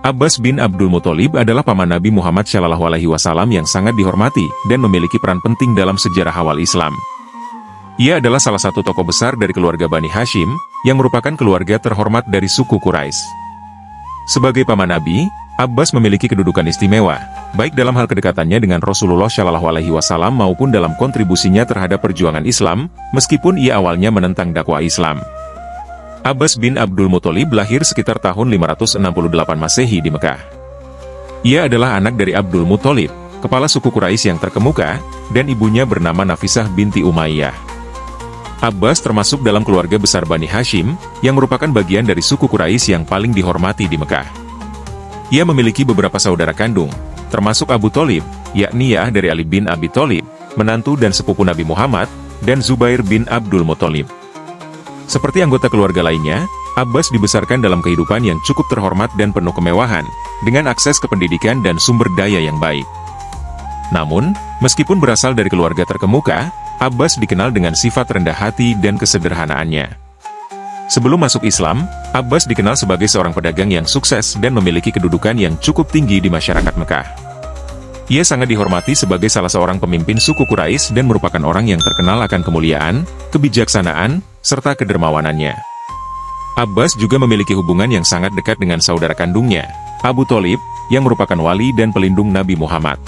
Abbas bin Abdul Muthalib adalah paman Nabi Muhammad SAW yang sangat dihormati dan memiliki peran penting dalam sejarah awal Islam. Ia adalah salah satu tokoh besar dari keluarga Bani Hashim, yang merupakan keluarga terhormat dari suku Quraisy. Sebagai paman Nabi, Abbas memiliki kedudukan istimewa, baik dalam hal kedekatannya dengan Rasulullah SAW maupun dalam kontribusinya terhadap perjuangan Islam, meskipun ia awalnya menentang dakwah Islam. Abbas bin Abdul Muthalib lahir sekitar tahun 568 Masehi di Mekah. Ia adalah anak dari Abdul Muthalib, kepala suku Quraisy yang terkemuka, dan ibunya bernama Nafisah binti Umayyah. Abbas termasuk dalam keluarga besar Bani Hashim, yang merupakan bagian dari suku Quraisy yang paling dihormati di Mekah. Ia memiliki beberapa saudara kandung, termasuk Abu Thalib, yakni Ya'ah dari Ali bin Abi Thalib, menantu dan sepupu Nabi Muhammad, dan Zubair bin Abdul Muthalib. Seperti anggota keluarga lainnya, Abbas dibesarkan dalam kehidupan yang cukup terhormat dan penuh kemewahan, dengan akses ke pendidikan dan sumber daya yang baik. Namun, meskipun berasal dari keluarga terkemuka, Abbas dikenal dengan sifat rendah hati dan kesederhanaannya. Sebelum masuk Islam, Abbas dikenal sebagai seorang pedagang yang sukses dan memiliki kedudukan yang cukup tinggi di masyarakat Mekah. Ia sangat dihormati sebagai salah seorang pemimpin suku Quraisy dan merupakan orang yang terkenal akan kemuliaan, kebijaksanaan, serta kedermawanannya. Abbas juga memiliki hubungan yang sangat dekat dengan saudara kandungnya, Abu Thalib, yang merupakan wali dan pelindung Nabi Muhammad.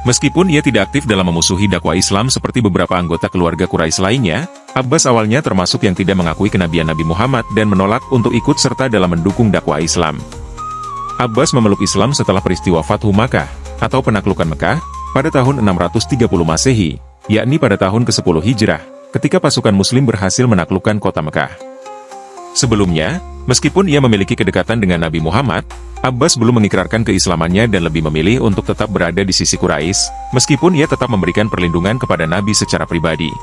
Meskipun ia tidak aktif dalam memusuhi dakwah Islam seperti beberapa anggota keluarga Quraisy lainnya, Abbas awalnya termasuk yang tidak mengakui kenabian Nabi Muhammad dan menolak untuk ikut serta dalam mendukung dakwah Islam. Abbas memeluk Islam setelah peristiwa Fathu Makkah, atau penaklukan Mekah, pada tahun 630 Masehi, yakni pada tahun ke-10 Hijrah, ketika pasukan Muslim berhasil menaklukkan kota Mekah. Sebelumnya, meskipun ia memiliki kedekatan dengan Nabi Muhammad, Abbas belum mengikrarkan keislamannya dan lebih memilih untuk tetap berada di sisi Quraisy, meskipun ia tetap memberikan perlindungan kepada Nabi secara pribadi.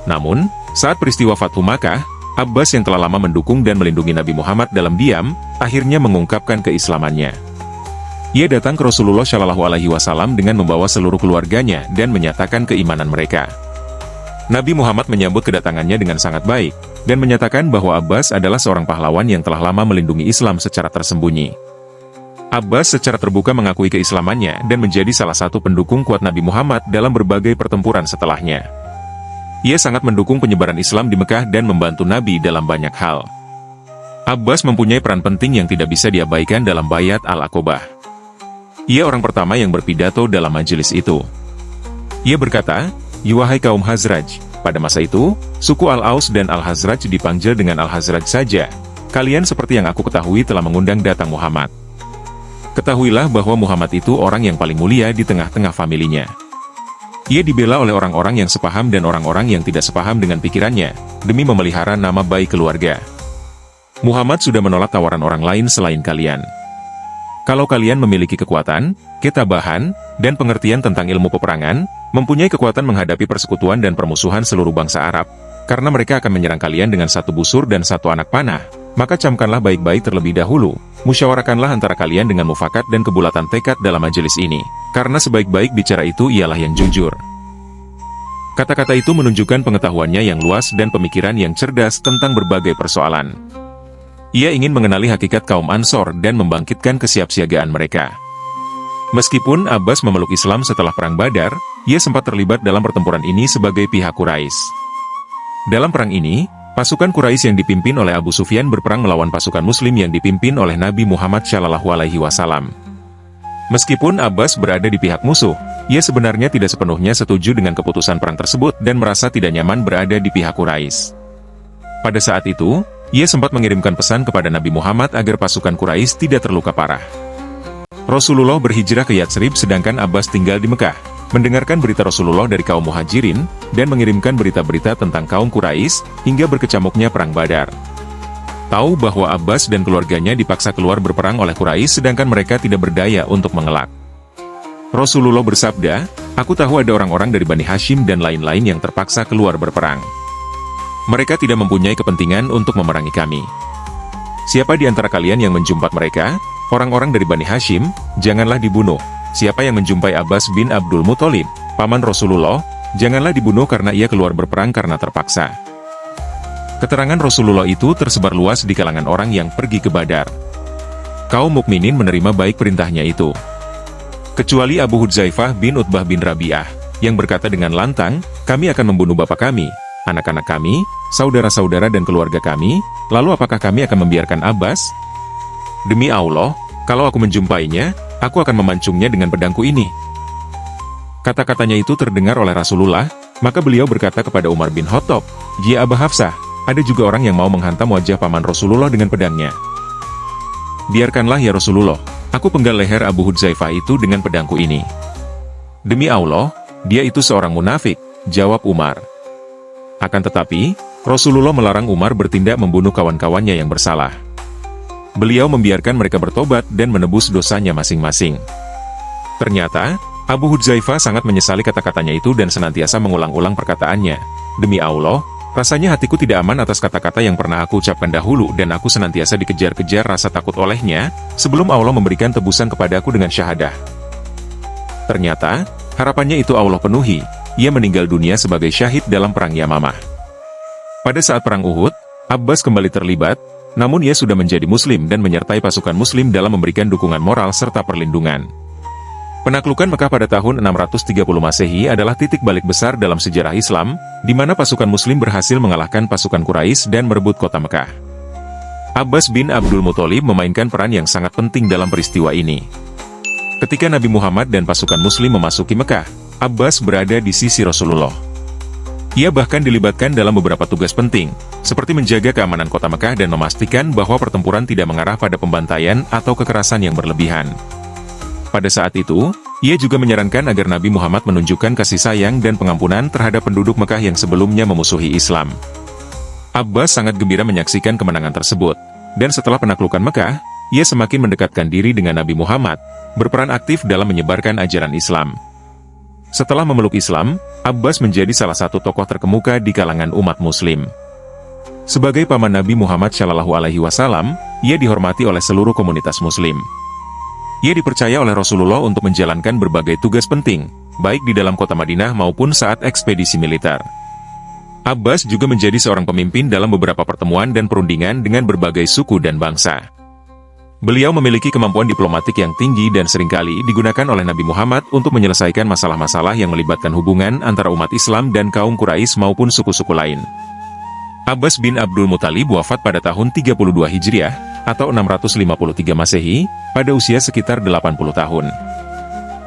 Namun, saat peristiwa Fathu Makkah, Abbas yang telah lama mendukung dan melindungi Nabi Muhammad dalam diam, akhirnya mengungkapkan keislamannya. Ia datang ke Rasulullah SAW dengan membawa seluruh keluarganya dan menyatakan keimanan mereka. Nabi Muhammad menyambut kedatangannya dengan sangat baik, dan menyatakan bahwa Abbas adalah seorang pahlawan yang telah lama melindungi Islam secara tersembunyi. Abbas secara terbuka mengakui keislamannya dan menjadi salah satu pendukung kuat Nabi Muhammad dalam berbagai pertempuran setelahnya. Ia sangat mendukung penyebaran Islam di Mekah dan membantu Nabi dalam banyak hal. Abbas mempunyai peran penting yang tidak bisa diabaikan dalam Bayat Al-Aqobah. Ia orang pertama yang berpidato dalam majelis itu. Ia berkata, "Wahai kaum Hazraj," pada masa itu, suku Al-Aus dan Al-Hazraj dipanggil dengan Al-Hazraj saja. "Kalian seperti yang aku ketahui telah mengundang datang Muhammad. Ketahuilah bahwa Muhammad itu orang yang paling mulia di tengah-tengah familinya. Ia dibela oleh orang-orang yang sepaham dan orang-orang yang tidak sepaham dengan pikirannya, demi memelihara nama baik keluarga. Muhammad sudah menolak tawaran orang lain selain kalian. Kalau kalian memiliki kekuatan, ketabahan, dan pengertian tentang ilmu peperangan, mempunyai kekuatan menghadapi persekutuan dan permusuhan seluruh bangsa Arab, karena mereka akan menyerang kalian dengan satu busur dan satu anak panah, maka camkanlah baik-baik terlebih dahulu, musyawarakanlah antara kalian dengan mufakat dan kebulatan tekad dalam majelis ini, karena sebaik-baik bicara itu ialah yang jujur." Kata-kata itu menunjukkan pengetahuannya yang luas dan pemikiran yang cerdas tentang berbagai persoalan. Ia ingin mengenali hakikat kaum Ansor dan membangkitkan kesiapsiagaan mereka. Meskipun Abbas memeluk Islam setelah Perang Badar, ia sempat terlibat dalam pertempuran ini sebagai pihak Quraisy. Dalam perang ini, pasukan Quraisy yang dipimpin oleh Abu Sufyan berperang melawan pasukan Muslim yang dipimpin oleh Nabi Muhammad SAW. Meskipun Abbas berada di pihak musuh, ia sebenarnya tidak sepenuhnya setuju dengan keputusan perang tersebut dan merasa tidak nyaman berada di pihak Quraisy. Pada saat itu, ia sempat mengirimkan pesan kepada Nabi Muhammad agar pasukan Quraisy tidak terluka parah. Rasulullah berhijrah ke Yatsrib sedangkan Abbas tinggal di Mekah, mendengarkan berita Rasulullah dari kaum Muhajirin, dan mengirimkan berita-berita tentang kaum Quraisy, hingga berkecamuknya Perang Badar. Tahu bahwa Abbas dan keluarganya dipaksa keluar berperang oleh Quraisy sedangkan mereka tidak berdaya untuk mengelak. Rasulullah bersabda, "Aku tahu ada orang-orang dari Bani Hashim dan lain-lain yang terpaksa keluar berperang. Mereka tidak mempunyai kepentingan untuk memerangi kami. Siapa di antara kalian yang menjumpat mereka, orang-orang dari Bani Hashim, janganlah dibunuh. Siapa yang menjumpai Abbas bin Abdul Muthalib, paman Rasulullah, janganlah dibunuh karena ia keluar berperang karena terpaksa." Keterangan Rasulullah itu tersebar luas di kalangan orang yang pergi ke Badar. kaum mukminin menerima baik perintahnya itu. Kecuali Abu Hudzaifah bin Utbah bin Rabi'ah, yang berkata dengan lantang, kami akan membunuh bapak kami, anak-anak kami, saudara-saudara dan keluarga kami, lalu apakah kami akan membiarkan Abbas? Demi Allah, kalau aku menjumpainya, aku akan memancungnya dengan pedangku ini. Kata-katanya itu terdengar oleh Rasulullah, maka beliau berkata kepada Umar bin Khattab, "Ya Aba Hafsah, ada juga orang yang mau menghantam wajah paman Rasulullah dengan pedangnya. Biarkanlah ya Rasulullah, aku penggal leher Abu Hudzaifah itu dengan pedangku ini." "Demi Allah, dia itu seorang munafik," jawab Umar. Akan tetapi, Rasulullah melarang Umar bertindak membunuh kawan-kawannya yang bersalah. Beliau membiarkan mereka bertobat dan menebus dosanya masing-masing. Ternyata, Abu Hudzaifah sangat menyesali kata-katanya itu dan senantiasa mengulang-ulang perkataannya. "Demi Allah, rasanya hatiku tidak aman atas kata-kata yang pernah aku ucapkan dahulu dan aku senantiasa dikejar-kejar rasa takut olehnya, sebelum Allah memberikan tebusan kepadaku dengan syahadah." Ternyata, harapannya itu Allah penuhi, ia meninggal dunia sebagai syahid dalam perang Yamamah. Pada saat perang Uhud, Abbas kembali terlibat, namun ia sudah menjadi muslim dan menyertai pasukan muslim dalam memberikan dukungan moral serta perlindungan. Penaklukan Mekah pada tahun 630 Masehi adalah titik balik besar dalam sejarah Islam, di mana pasukan muslim berhasil mengalahkan pasukan Quraisy dan merebut kota Mekah. Abbas bin Abdul Muthalib memainkan peran yang sangat penting dalam peristiwa ini. Ketika Nabi Muhammad dan pasukan muslim memasuki Mekah, Abbas berada di sisi Rasulullah. Ia bahkan dilibatkan dalam beberapa tugas penting, seperti menjaga keamanan kota Mekah dan memastikan bahwa pertempuran tidak mengarah pada pembantaian atau kekerasan yang berlebihan. Pada saat itu, ia juga menyarankan agar Nabi Muhammad menunjukkan kasih sayang dan pengampunan terhadap penduduk Mekah yang sebelumnya memusuhi Islam. Abbas sangat gembira menyaksikan kemenangan tersebut, dan setelah penaklukan Mekah, ia semakin mendekatkan diri dengan Nabi Muhammad, berperan aktif dalam menyebarkan ajaran Islam. Setelah memeluk Islam, Abbas menjadi salah satu tokoh terkemuka di kalangan umat Muslim. Sebagai paman Nabi Muhammad SAW, ia dihormati oleh seluruh komunitas Muslim. Ia dipercaya oleh Rasulullah untuk menjalankan berbagai tugas penting, baik di dalam kota Madinah maupun saat ekspedisi militer. Abbas juga menjadi seorang pemimpin dalam beberapa pertemuan dan perundingan dengan berbagai suku dan bangsa. Beliau memiliki kemampuan diplomatik yang tinggi dan seringkali digunakan oleh Nabi Muhammad untuk menyelesaikan masalah-masalah yang melibatkan hubungan antara umat Islam dan kaum Quraisy maupun suku-suku lain. Abbas bin Abdul Muthalib wafat pada tahun 32 Hijriah, atau 653 Masehi, pada usia sekitar 80 tahun.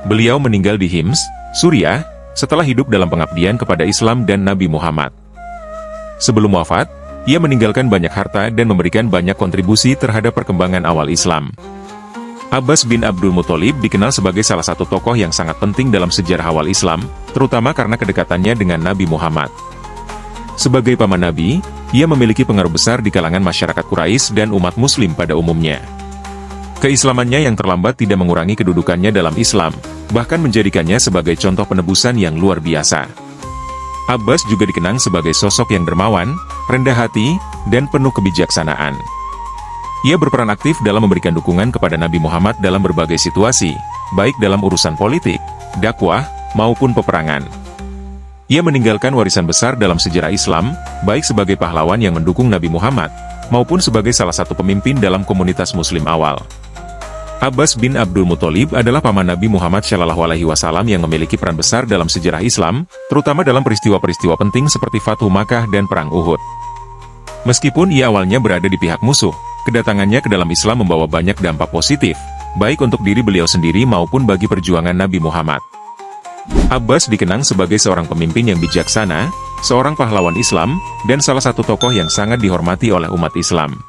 Beliau meninggal di Hims, Suriah, setelah hidup dalam pengabdian kepada Islam dan Nabi Muhammad. Sebelum wafat, ia meninggalkan banyak harta dan memberikan banyak kontribusi terhadap perkembangan awal Islam. Abbas bin Abdul Muthalib dikenal sebagai salah satu tokoh yang sangat penting dalam sejarah awal Islam, terutama karena kedekatannya dengan Nabi Muhammad. Sebagai paman Nabi, ia memiliki pengaruh besar di kalangan masyarakat Quraisy dan umat Muslim pada umumnya. Keislamannya yang terlambat tidak mengurangi kedudukannya dalam Islam, bahkan menjadikannya sebagai contoh penebusan yang luar biasa. Abbas juga dikenang sebagai sosok yang dermawan, rendah hati, dan penuh kebijaksanaan. Ia berperan aktif dalam memberikan dukungan kepada Nabi Muhammad dalam berbagai situasi, baik dalam urusan politik, dakwah, maupun peperangan. Ia meninggalkan warisan besar dalam sejarah Islam, baik sebagai pahlawan yang mendukung Nabi Muhammad, maupun sebagai salah satu pemimpin dalam komunitas Muslim awal. Abbas bin Abdul Muthalib adalah paman Nabi Muhammad SAW yang memiliki peran besar dalam sejarah Islam, terutama dalam peristiwa-peristiwa penting seperti Fathu Makkah dan Perang Uhud. Meskipun ia awalnya berada di pihak musuh, kedatangannya ke dalam Islam membawa banyak dampak positif, baik untuk diri beliau sendiri maupun bagi perjuangan Nabi Muhammad. Abbas dikenang sebagai seorang pemimpin yang bijaksana, seorang pahlawan Islam, dan salah satu tokoh yang sangat dihormati oleh umat Islam.